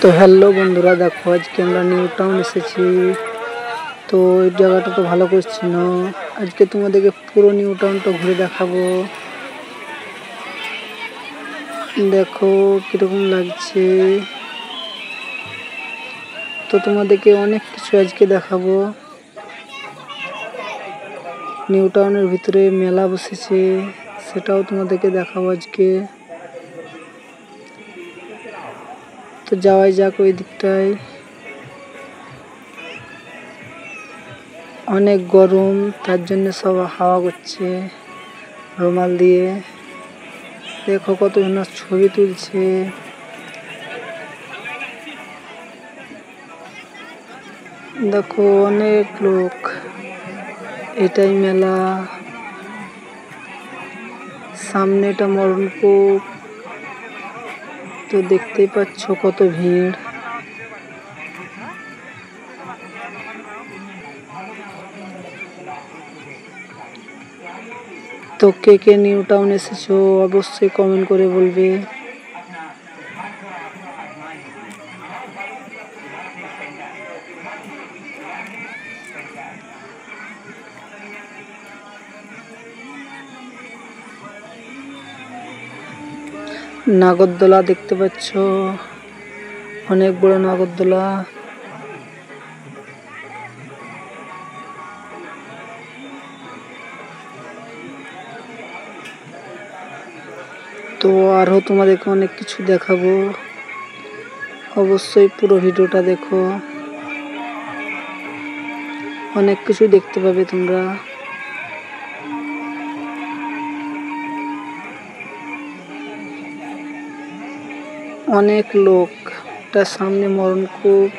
তো হ্যালো বন্ধুরা, দেখো আজকে আমরা নিউ টাউন এসেছি। তো এই জায়গাটা তো ভালো করছি না, আজকে তোমাদেরকে পুরো নিউ টাউনটা ঘুরে দেখাবো। দেখো কিরকম লাগছে। তো তোমাদেরকে অনেক কিছু আজকে দেখাবো। নিউ টাউনের ভিতরে মেলা বসেছে, সেটাও তোমাদেরকে দেখাবো আজকে। তো যাওয়াই যাক ওই দিকটায়। অনেক গরম, তার জন্য সব হাওয়া করছে রুমাল দিয়ে। দেখো কতজন ছবি তুলছে। দেখো অনেক লোক, এটাই মেলা। সামনে এটা মরণকূপ, তো দেখতেই পাচ্ছ কত ভিড়। তো কে কে নিউ টাউন এসেছো অবশ্যই কমেন্ট করে বলবে। নাগরদোলা দেখতে পাচ্ছ, অনেক বড় নাগরদোলা। তো আরও তোমাদেরকে অনেক কিছু দেখাবো, অবশ্যই পুরো ভিডিওটা দেখো। অনেক কিছু দেখতে পাবে তোমরা। অনেক লোক, তার সামনে মরণকূপ।